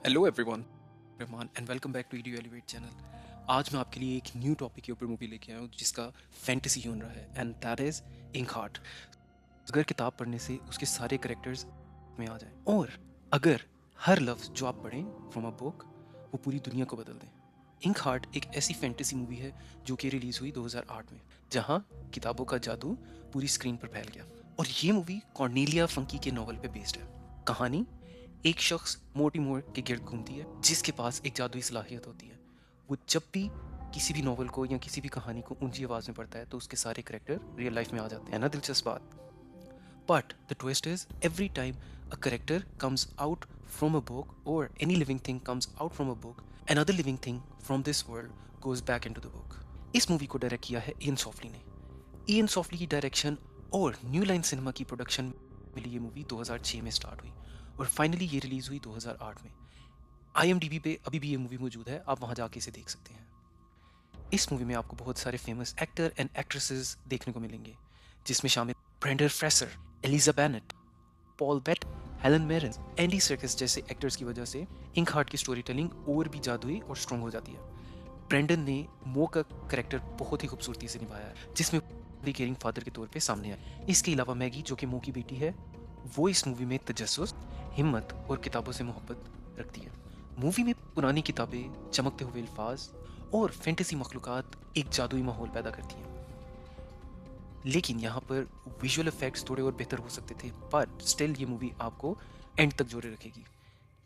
Hello everyone, Rahman and welcome back to edio elevate channel. आज मैं आपके लिए एक न्यू टॉपिक के ऊपर मूवी लेके आया हूँ जिसका फैंटेसी जॉनरा है and that is Inkheart. अगर किताब पढ़ने से उसके सारे करेक्टर्स में आ जाएं और अगर हर लफ्ज़ जो आप पढ़ें फ्रॉम अ बुक वो पूरी दुनिया को बदल दें। इंक हार्ट एक ऐसी फैंटेसी मूवी है जो कि रिलीज़ हुई 2008 में, जहाँ किताबों का जादू पूरी स्क्रीन पर फैल गया। और ये मूवी कॉर्नेलिया फंकी के नॉवल पे बेस्ड है। कहानी एक शख्स मोटी मोड़ के गिर्द घूमती है जिसके पास एक जादुई सलाहियत होती है। वो जब भी किसी भी नॉवल को या किसी भी कहानी को ऊंची आवाज में पढ़ता है तो उसके सारे करेक्टर रियल लाइफ में आ जाते हैं ना। दिलचस्प बात। But the twist is every time a character comes out from a book और any living thing comes out from a book, another living thing from this world goes back into the book। इस movie को direct किया है Ian softly ने। Ian softly की direction और new line cinema की production मिली ये मूवी 2006 में स्टार्ट हुई और फाइनली ये रिलीज हुई 2008 में। IMDb पे अभी भी ये मूवी मौजूद है, आप वहाँ जाके इसे देख सकते हैं। इस मूवी में आपको बहुत सारे फेमस एक्टर एंड एक्ट्रेसेस देखने को मिलेंगे, जिसमें शामिल Brendan Fraser, Eliza Bennett, Paul Bett, Helen Mirren, Andy Serkis जैसे एक्टर्स की वजह से इंक हार्ट की स्टोरी टेलिंग और भी जादुई और स्ट्रॉन्ग हो जाती है। ब्रेंडन ने मो का कैरेक्टर बहुत ही खूबसूरती से निभाया है, जिसमें केयरिंग फादर के तौर पे सामने आए। इसके अलावा मैगी जो कि मो की बेटी है, वो इस मूवी में तजस्सुस, हिम्मत और किताबों से मोहब्बत रखती है। मूवी में पुरानी किताबें, चमकते हुए अल्फाज और फैंटेसी मखलूक़ात एक जादुई माहौल पैदा करती हैं। लेकिन यहाँ पर विजुअल इफेक्ट्स थोड़े और बेहतर हो सकते थे, बट स्टिल ये मूवी आपको एंड तक जोड़े रखेगी।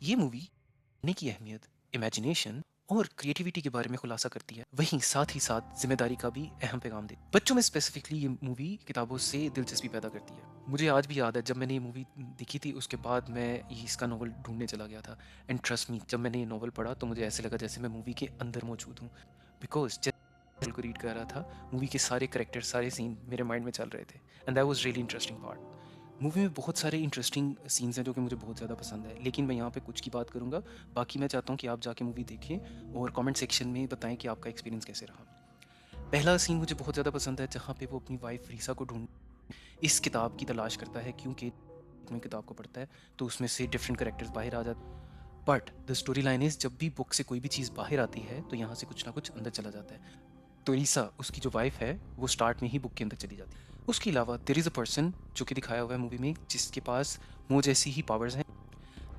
ये मूवी पढ़ने की अहमियत, इमेजिनेशन और क्रिएटिविटी के बारे में खुलासा करती है, वहीं साथ ही साथ जिम्मेदारी का भी अहम पैगाम देती है। बच्चों में स्पेसिफिकली ये मूवी किताबों से दिलचस्पी पैदा करती है। मुझे आज भी याद है जब मैंने ये मूवी देखी थी, उसके बाद मैं इसका नॉवल ढूंढने चला गया था। एंड ट्रस्ट मी, जब मैंने ये नॉवल पढ़ा तो मुझे ऐसे लगा जैसे मैं मूवी के अंदर मौजूद हूँ, बिकॉज को रीड कर रहा था, मूवी के सारे करेक्टर, सारे सीन मेरे माइंड में चल रहे थे and that was really interesting part. Movie में बहुत सारे इंटरेस्टिंग सीन्स हैं जो कि मुझे बहुत ज़्यादा पसंद है, लेकिन मैं यहाँ पे कुछ की बात करूँगा। बाकी मैं चाहता हूँ कि आप जाके मूवी देखें और कमेंट सेक्शन में बताएं कि आपका एक्सपीरियंस कैसे रहा। पहला सीन मुझे बहुत ज़्यादा पसंद है जहाँ पे वो अपनी वाइफ रीसा को ढूंढ इस किताब की तलाश करता है, क्योंकि में किताब को पढ़ता है तो उसमें से डिफरेंट करेक्टर्स बाहर आ जाते हैं। But the story line is, जब भी बुक से कोई भी चीज़ बाहर आती है तो यहाँ से कुछ ना कुछ अंदर चला जाता है। तो रीसा, उसकी जो वाइफ है, वो स्टार्ट में ही बुक के अंदर चली जाती है। उसके अलावा देयर इज़ अ पर्सन जो कि दिखाया हुआ है मूवी में, जिसके पास मुंह जैसी ही पावर्स हैं।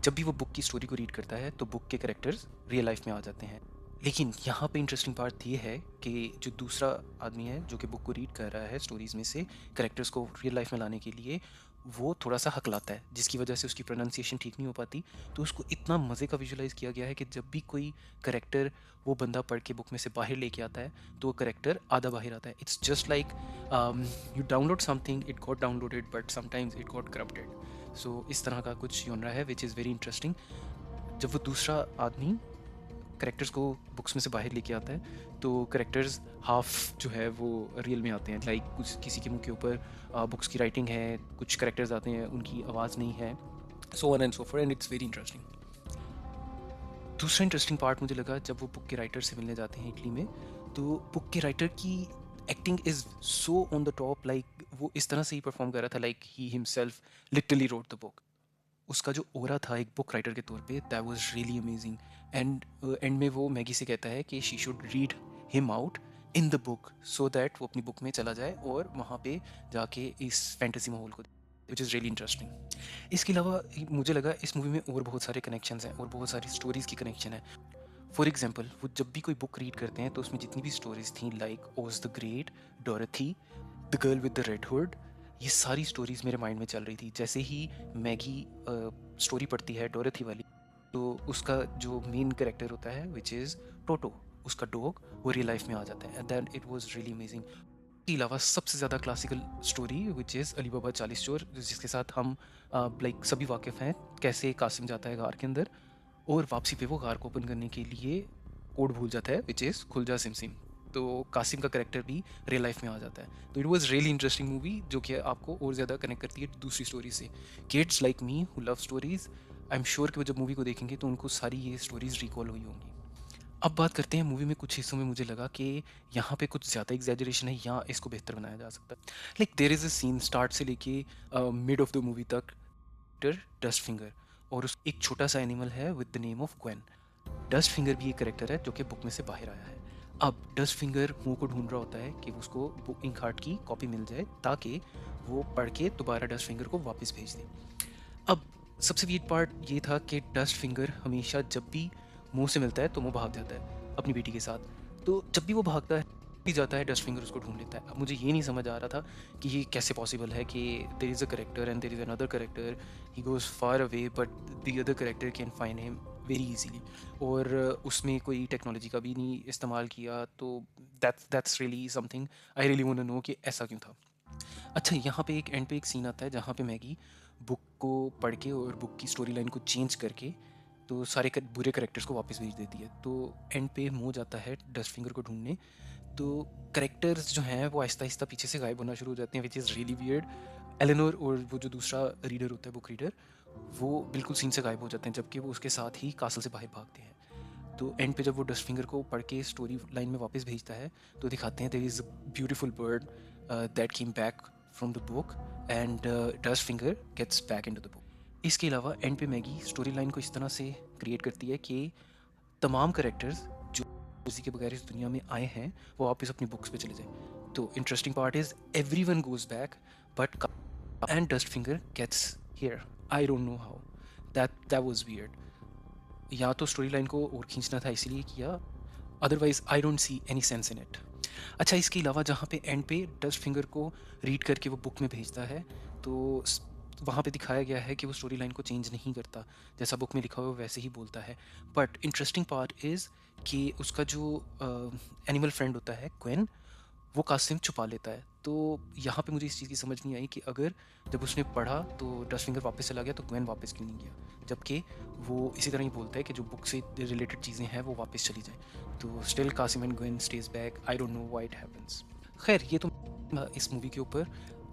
जब भी वो बुक की स्टोरी को रीड करता है तो बुक के कैरेक्टर्स रियल लाइफ में आ जाते हैं। लेकिन यहाँ पे इंटरेस्टिंग पार्ट ये है कि जो दूसरा आदमी है जो कि बुक को रीड कर रहा है, स्टोरीज में से कैरेक्टर्स को रियल लाइफ में लाने के लिए, वो थोड़ा सा हकलाता है, जिसकी वजह से उसकी प्रोनाउंसिएशन ठीक नहीं हो पाती। तो उसको इतना मज़े का विजुलाइज किया गया है कि जब भी कोई करेक्टर वो बंदा पढ़ के बुक में से बाहर लेके आता है तो वो करेक्टर आधा बाहर आता है। It's just like you download something, it got downloaded but sometimes it got corrupted. So इस तरह का कुछ जॉनरा है विच इज़ वेरी इंटरेस्टिंग। जब वो दूसरा आदमी करेक्टर्स को बुक्स में से बाहर लेके आता है तो करेक्टर्स हाफ जो है वो रियल में आते हैं। लाइक कुछ किसी के मुंह के ऊपर बुक्स की राइटिंग है, कुछ करेक्टर्स आते हैं उनकी आवाज़ नहीं है, so on and so for, and it's very interesting. दूसरा इंटरेस्टिंग पार्ट मुझे लगा जब वो बुक के राइटर से मिलने जाते हैं इटली में, तो बुक के राइटर की acting is so on the top. Like वो इस तरह से ही परफॉर्म कर रहा था like he himself literally wrote the book. उसका जो ओरा था एक बुक राइटर के तौर पे, that was really amazing. And and में वो मैगी से कहता है कि she should read him out in the book so that वो अपनी बुक में चला जाए और वहाँ पे जाके इस फैंटेसी माहौल को, विच इज़ रियली इंटरेस्टिंग। इसके अलावा मुझे लगा इस मूवी में और बहुत सारे कनेक्शंस हैं और बहुत सारी स्टोरीज़ की कनेक्शन है। फॉर एग्जाम्पल, वो जब भी कोई बुक रीड करते हैं तो उसमें जितनी भी स्टोरीज थी, लाइक ओज the great, डोरथी, the girl with the red hood, ये सारी स्टोरीज मेरे माइंड में चल रही थी। जैसे ही मैगी स्टोरी पढ़ती है डोरथी वाली, तो उसका जो मेन कैरेक्टर होता है विच इज़ टोटो, उसका डॉग, वो रियल लाइफ में आ जाता है and then it was really amazing. इसके अलावा सबसे ज़्यादा classical story which is Ali Baba 40 चोर, जिसके साथ हम लाइक सभी वाकिफ़ हैं, कैसे कासिम जाता है गार के अंदर और वापसी पे वो गार को ओपन करने के लिए कोड भूल जाता है विच इज़ खुल जा सिम सिम। तो कासिम का कैरेक्टर भी रियल लाइफ में आ जाता है। तो it was really interesting movie जो कि आपको और ज़्यादा कनेक्ट करती है दूसरी स्टोरी से। Kids like me who love stories, I am sure कि वो जब मूवी को देखेंगे तो उनको सारी ये स्टोरीज रिकॉल हुई होंगी। अब बात करते हैं मूवी में कुछ हिस्सों में मुझे लगा कि यहाँ पे कुछ ज़्यादा एग्जैजरेशन है या इसको बेहतर बनाया जा सकता है। Like there is a scene start से लेके मिड ऑफ द मूवी तक, डस्ट फिंगर और उस एक छोटा सा एनिमल है with the name of Gwin. Dustfinger भी एक करेक्टर है जो कि बुक में से बाहर आया है। अब डस्ट फिंगर मुंह को ढूंढ रहा होता है कि उसको इंक हार्ट की कॉपी मिल जाए ताकि वो पढ़ के दोबारा डस्ट फिंगर को वापस भेज दे। अब सबसे वीट पार्ट ये था कि डस्ट फिंगर हमेशा जब भी मुंह से मिलता है तो वो भाग जाता है अपनी बेटी के साथ। तो जब भी वो भागता है भी जाता है, डस्ट फिंगर उसको ढूंढ लेता है। अब मुझे ये नहीं समझ आ रहा था कि ये कैसे पॉसिबल है कि there is a character and there is another character, he goes far away but the other character can find him very easily. और उसमें कोई टेक्नोलॉजी का भी नहीं इस्तेमाल किया। तो that's really something I really want to know कि ऐसा क्यों था। अच्छा, यहाँ पे एक एंड पे एक सीन आता है जहाँ पे मैगी बुक को पढ़ के और बुक की स्टोरी लाइन को चेंज करके तो सारे बुरे करेक्टर्स को वापस भेज देती है। तो एंड पे मो जाता है डस्ट फिंगर को ढूंढने। तो करेक्टर्स जो हैं वो आहिस्ता आहिस्ता पीछे से गायब होना शुरू हो जाते हैं, which is really weird. Eleanor और वो जो दूसरा रीडर होता है, बुक रीडर, वो बिल्कुल सीन से गायब हो जाते हैं जबकि वो उसके साथ ही कासल से बाहर भागते हैं। तो एंड पे जब वो डस्ट फिंगर को पढ़ के स्टोरी लाइन में वापस भेजता है तो दिखाते हैं there is a beautiful bird that came back from the book and Dustfinger gets back into the book. इसके अलावा एंड पे मैगी स्टोरी लाइन को इस तरह से क्रिएट करती है कि तमाम करेक्टर्स जो उसी के बगैर इस दुनिया में आए हैं वो वापस अपनी बुक्स पे चले जाएं। तो interesting part is everyone goes back but and Dustfinger gets here. I don't know how, that was weird. या तो स्टोरी लाइन को और खींचना था इसीलिए किया, otherwise I don't see any sense in it. अच्छा, इसके अलावा जहाँ पे एंड पे डस्ट फिंगर को रीड करके वो बुक में भेजता है तो वहाँ पे दिखाया गया है कि वो स्टोरी लाइन को चेंज नहीं करता, जैसा बुक में लिखा हुआ है वैसे ही बोलता है। बट इंटरेस्टिंग पार्ट इज़ कि उसका जो एनिमल फ्रेंड होता है क्वेन, वो कासिम छुपा लेता है। तो यहाँ पे मुझे इस चीज़ की समझ नहीं आई कि अगर जब उसने पढ़ा तो डस्ट फिंगर वापस चला गया तो ग्वेन वापस क्यों नहीं गया, जबकि वो इसी तरह ही बोलता है कि जो बुक से रिलेटेड चीज़ें हैं वो वापस चली जाए। तो still Cassim and Gwin stays back. I don't know why it happens. खैर, ये तो इस मूवी के ऊपर।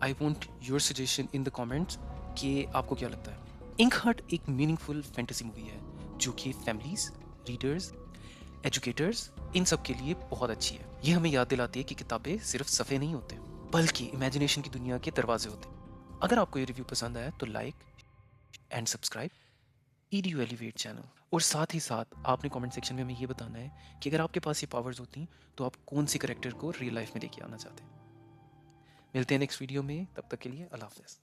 I want your suggestion in the comments कि आपको क्या लगता है। इंक हार्ट एक मीनिंगफुल फैंटेसी मूवी है जो कि फैमिलीज, रीडर्स, एजुकेटर्स, इन सब के लिए बहुत अच्छी है। ये हमें याद दिलाती है कि किताबें सिर्फ सफ़े नहीं होते बल्कि इमेजिनेशन की दुनिया के दरवाजे होते हैं। अगर आपको ये रिव्यू पसंद आया तो like and subscribe EDU elevate channel. और साथ ही साथ आपने कमेंट सेक्शन में हमें ये बताना है कि अगर आपके पास ये पावर्स होती तो आप कौन से करेक्टर को रियल लाइफ में लेके आना चाहते हैं। मिलते हैं नेक्स्ट वीडियो में, तब तक के लिए अल्लाह हाफ़िज़।